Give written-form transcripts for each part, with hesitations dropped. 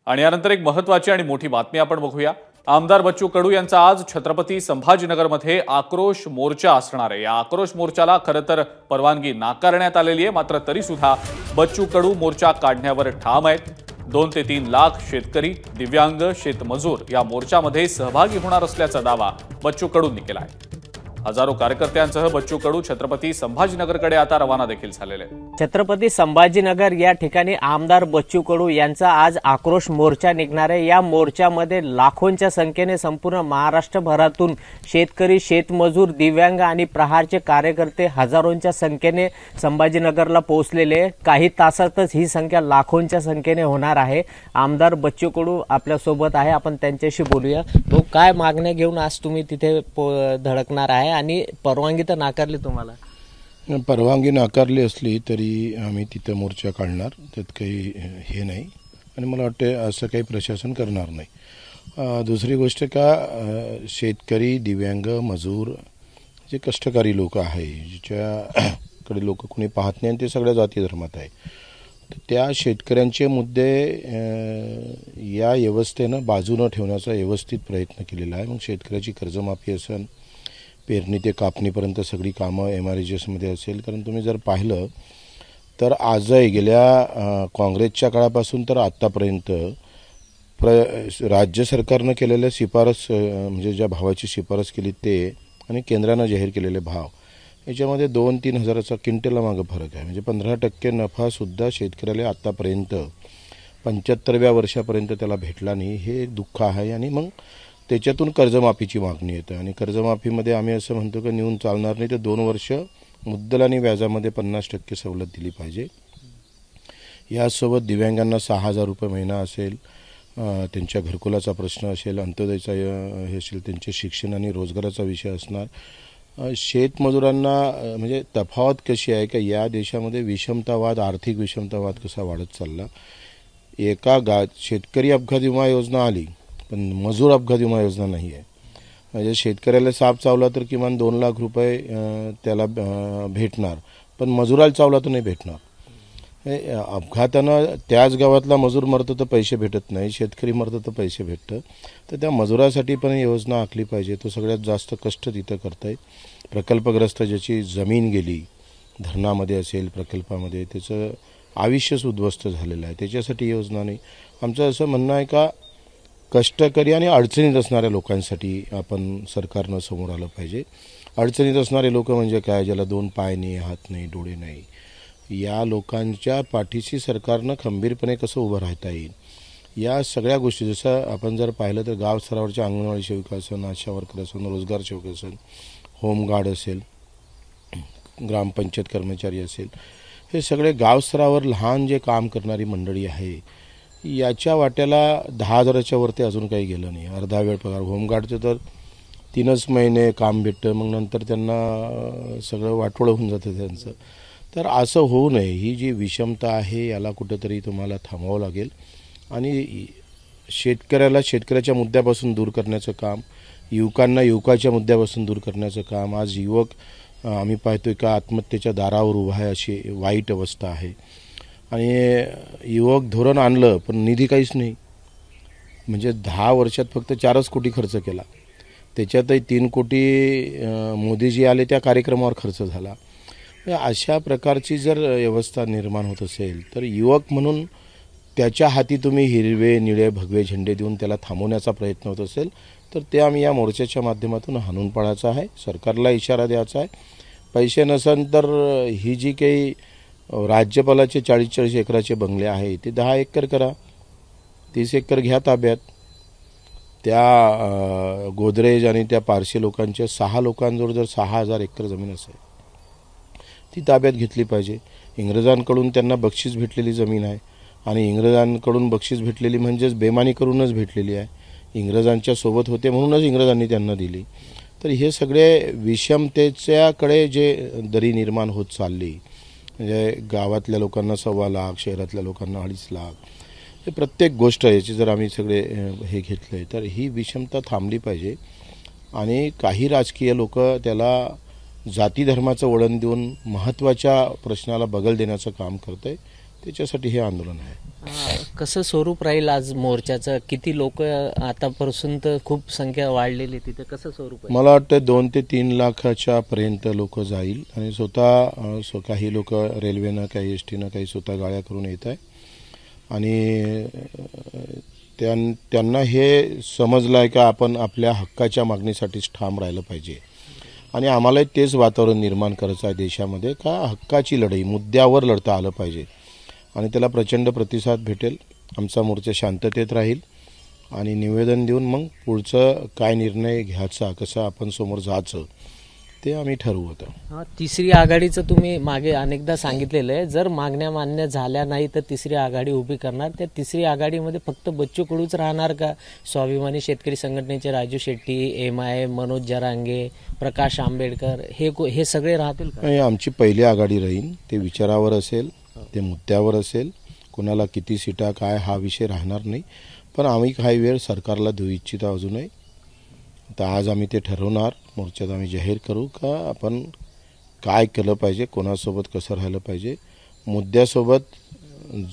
आणि यानंतर एक महत्त्वाची आणि मोठी बातमी आपण बघूया। आमदार बच्चू कडू यांचा आज छत्रपती संभाजीनगरमध्ये आक्रोश मोर्चा असणार आहे। या आक्रोश मोर्चाला खरं तर परवानगी नाकारण्यात आलेली आहे, मात्र तरी सुद्धा बच्चू कडू मोर्चा काढण्यावर ठाम आहेत। 2 ते 3 लाख शेतकरी, दिव्यांग, शेतमजूर या मोर्चामध्ये सहभागी होणार असल्याचा दावा बच्चू कडूंनी केला आहे। हजारो कार्यकर्त्यांसह बच्चू कडू छत्रपती संभाजीनगरकडे आता रवाना देखील झालेले आहेत। छत्रपती संभाजीनगर या ठिकाणी आमदार बच्चू कडू यांचा आज आक्रोश मोर्चा निघणार आहे। या मोर्चामध्ये लाखोंच्या संख्येने संपूर्ण महाराष्ट्रभरातून शेतकरी, शेतमजूर, दिव्यांग आणि प्रहारचे कार्यकर्ते हजारोंच्या संख्येने संभाजीनगरला पोहोचलेले। काही तासातच ही संख्या लाखोंच्या संख्येने होणार आहे। आमदार बच्चू कडू आपल्या सोबत आहे, आपण त्यांच्याशी बोलूया। तो काय मागण्या घेऊन आज तुम्ही तिथे धडकणार आहे आणि परवानगी तर नाकारली तुम्हाला? परवानगी नाकारली असली तरी आम्ही तिथे मोर्चा काढणार, त्यात काही हे नाही आणि मला वाटते असं काही प्रशासन करणार नाही। दुसरी गोष्ट का शेतकरी, दिव्यांग, मजूर जे कष्टकारी लोक आहे, ज्याच्याकडे लोक कोणी पाहत नाही आणि ते सगळ्या जाती धर्मात आहे, तर त्या शेतकऱ्यांचे मुद्दे या व्यवस्थेनं बाजूनं ठेवण्याचा व्यवस्थित प्रयत्न केलेला आहे। मग शेतकऱ्याची कर्जमाफी असेल, पेरणी ते कापणीपर्यंत सगळी कामं MRHSमध्ये असेल। कारण तुम्ही जर पाहिलं तर आजही गेल्या काँग्रेसच्या काळापासून तर आत्तापर्यंत राज्य सरकारनं केलेल्या शिफारस, म्हणजे ज्या भावाची शिफारस केली ते आणि केंद्रानं जाहीर केलेले भाव, याच्यामध्ये 2-3 हजाराचा क्विंटला मागं फरक आहे। म्हणजे 15% नफासुद्धा शेतकऱ्याला आत्तापर्यंत 75व्या वर्षापर्यंत त्याला भेटला नाही, हे दुःख आहे। आणि मग त्याच्यातून कर्जमाफीची मागणी येते आणि कर्जमाफीमध्ये आम्ही असं म्हणतो की नेऊन चालणार नाही, तर 2 वर्ष मुद्दल आणि व्याजामध्ये 50% सवलत दिली पाहिजे। यासोबत दिव्यांगांना 6,000 रुपये महिना असेल, त्यांच्या घरकुलाचा प्रश्न असेल, अंत्योदयचा हे असेल, त्यांचे शिक्षण आणि रोजगाराचा विषय असणार। शेतमजुरांना म्हणजे तफावत कशी आहे की या देशामध्ये विषमतावाद, आर्थिक विषमतावाद कसा वाढत चालला। एका शेतकरी अपघात विमा योजना आली, पण मजूर अपघात विमा योजना नाही आहे। म्हणजे शेतकऱ्याला साप चावला तर किमान 2 लाख रुपये त्याला भेटणार, पण मजुराला चावला तर नाही भेटणार। अपघातानं त्याच गावातला मजूर मरतो तर पैसे भेटत नाही, शेतकरी मरतो तर पैसे भेटतं। तर त्या मजुरासाठी पण योजना आखली पाहिजे। तो सगळ्यात जास्त कष्ट तिथं करताय। प्रकल्पग्रस्त ज्याची जमीन गेली, धरणामध्ये असेल, प्रकल्पामध्ये, त्याचं आयुष्यच उद्ध्वस्त झालेलं आहे, त्याच्यासाठी योजना नाही। आमचं असं म्हणणं आहे का कष्टकरी आणि अडचणीत असणाऱ्या लोकांसाठी आपण सरकारनं समोर आलं पाहिजे। अडचणीत असणारे लोक म्हणजे काय, ज्याला 2 पाय नाही, हात नाही, डोळे नाही, या लोकांच्या पाठीशी सरकारनं खंबीरपणे कसं उभं राहता येईल, या सगळ्या गोष्टी। जसं आपण जर पाहिलं तर गाव स्तरावरच्या अंगणवाडी सेविका असेल, आशा वर्कर असेल, रोजगार सेवक असेल, होमगार्ड असेल, ग्रामपंचायत कर्मचारी असेल, हे सगळे गाव स्तरावर लहान जे काम करणारी मंडळी आहे, याच्या वाट्याला 10,000च्या वरती अजून काही गेलं नाही। अर्धा वेळ पगार होमगार्डचं तर 3च महिने काम भेटतं, मग नंतर त्यांना सगळं वाटोळं होऊन जातं त्यांचं। तर असं होऊ नये, ही जी विषमता आहे याला कुठंतरी तुम्हाला थांबवावं लागेल आणि शेतकऱ्याला शेतकऱ्याच्या मुद्द्यापासून दूर करण्याचं काम, युवकांना युवकाच्या मुद्द्यापासून दूर करण्याचं काम। आज युवक आम्ही पाहतोय का आत्महत्येच्या दारावर उभा आहे, अशी वाईट अवस्था आहे। आणि युवक धोरण आणलं पण निधी काहीच नाही। म्हणजे 10 वर्षात फक्त 4च कोटी खर्च केला, त्याच्यातही 3 कोटी मोदीजी आले त्या कार्यक्रमावर खर्च झाला। अशा प्रकारची जर व्यवस्था निर्माण होत असेल तर युवक म्हणून त्याच्या हाती तुम्ही हिरवे, निळे, भगवे झेंडे देऊन त्याला थांबवण्याचा प्रयत्न होत असेल तर ते आम्ही या मोर्चाच्या माध्यमातून हाणून पाडायचं आहे। सरकारला इशारा द्यायचा आहे, पैसे नसेल तर ही जी काही राज्यपालाचे 40-40 एकराचे बंगले आहे ते 10 एकर करा, 30 एकर घ्या ताब्यात। त्या गोदरेज आणि त्या पारशी लोकांच्या 6 लोकांजवळ जर 6,000 एकर जमीन असेल, ती ताब्यात घेतली पाहिजे। इंग्रजांकडून त्यांना बक्षीस भेटलेली जमीन आहे आणि इंग्रजांकडून बक्षीस भेटलेली म्हणजेच बेमानी करूनच भेटलेली आहे। इंग्रजांच्या सोबत होते म्हणूनच इंग्रजांनी त्यांना दिली। तर हे सगळे विषमतेच्याकडे जे दरी निर्माण होत चालली, म्हणजे गावातल्या लोकांना 1.25 लाख, शहरातल्या लोकांना 2.5 लाख, हे प्रत्येक गोष्ट याची जर आम्ही सगळे हे घेतले तर ही विषमता थांबली पाहिजे। आणि काही राजकीय लोक त्याला जाती धर्माचं वळण देऊन महत्त्वाच्या प्रश्नाला बगल देण्याचं काम करते, त्याच्यासाठी हे आंदोलन आहे. कसं स्वरूप राहील आज मोर्चाचं? किती लोक आतापासून तर खूप संख्या वाढलेली, तिथे कसं स्वरूप आहे? मला वाटतं 2 ते 3 लाखाच्या पर्यंत लोक जाईल आणि स्वतः काही लोक रेल्वेनं, काही एसटीनं, काही स्वतः गाड्या करून येत आहे आणि त्यांना हे समजलं आहे का आपण आपल्या हक्काच्या मागणीसाठीच ठाम राहिलं पाहिजे आणि आम्हाला तेच वातावरण निर्माण करायचं आहे देशामध्ये का हक्काची लढाई मुद्द्यावर लढता आलं पाहिजे आणि त्याला प्रचंड प्रतिसाद भेटेल. आमचा मोर्चा शांततेत राहील आणि निवेदन देऊन मग पुढचं काय निर्णय घ्यायचा, कसं आपण समोर जायचं ते आम्ही ठरवू होतं. तिसरी आघाडीचं तुम्ही मागे अनेकदा सांगितलेलं आहे, जर मागण्या मान्य झाल्या नाही तर तिसरी आघाडी उभी करणार. त्या तिसरी आघाडीमध्ये फक्त बच्चू कडूच राहणार का? स्वाभिमानी शेतकरी संघटनेचे राजू शेट्टी, MI, मनोज जरांगे, प्रकाश आंबेडकर हे सगळे राहतील का? नाही, आमची पहिली आघाडी राहील. ते विचारावर असेल, ते मुद्द्यावर असेल. कोणाला किती सीटा काय हा विषय राहणार नाही. पण आम्ही काही वेळ सरकारला देऊ इच्छिता अजूनही. तर आज आम्ही ते ठरवणार. मोर्चात आम्ही जाहीर करू का आपण काय केलं पाहिजे, कोणासोबत कसं राहिलं पाहिजे. मुद्द्यासोबत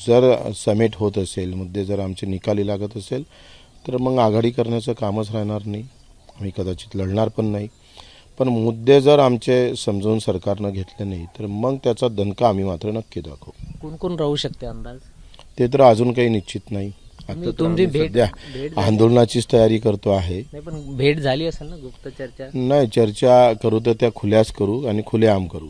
जर समेट होत असेल, मुद्दे जर आमचे निकाली लागत असेल तर मग आघाडी करण्याचं कामच राहणार नाही. आम्ही कदाचित लढणार पण नाही. पण मुद्दे जर आमचे समजून सरकारनं घेतले नाही तर मग त्याचा दणका आम्ही मात्र नक्की दाखवू. कोण कोण राहू शकते अंदाज? ते तर अजून काही निश्चित नाही. आता तुमची सध्या आंदोलनाचीच तयारी करतो आहे. नाही, पण भेट झाली असेल ना, गुप्त चर्चा? नाही, चर्चा करू तर त्या खुल्याच करू आणि खुलेआम करू.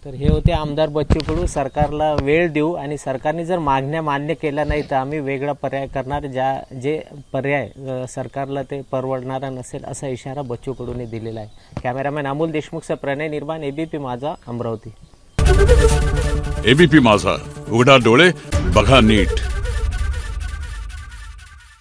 तर हे होते आमदार बच्चू कडू. सरकारला वेळ देऊ आणि सरकारने जर मागण्या मान्य केल्या नाही तर आम्ही वेगळा पर्याय करणार, जे पर्याय सरकारला ते परवडणारा नसेल असा इशारा बच्चू कडूने दिलेला आहे. कॅमेरामॅन अमोल देशमुखचा प्रणय निर्माण, ABP माझा, अमरावती. ABP माझा, उघडा डोळे बघा नीट.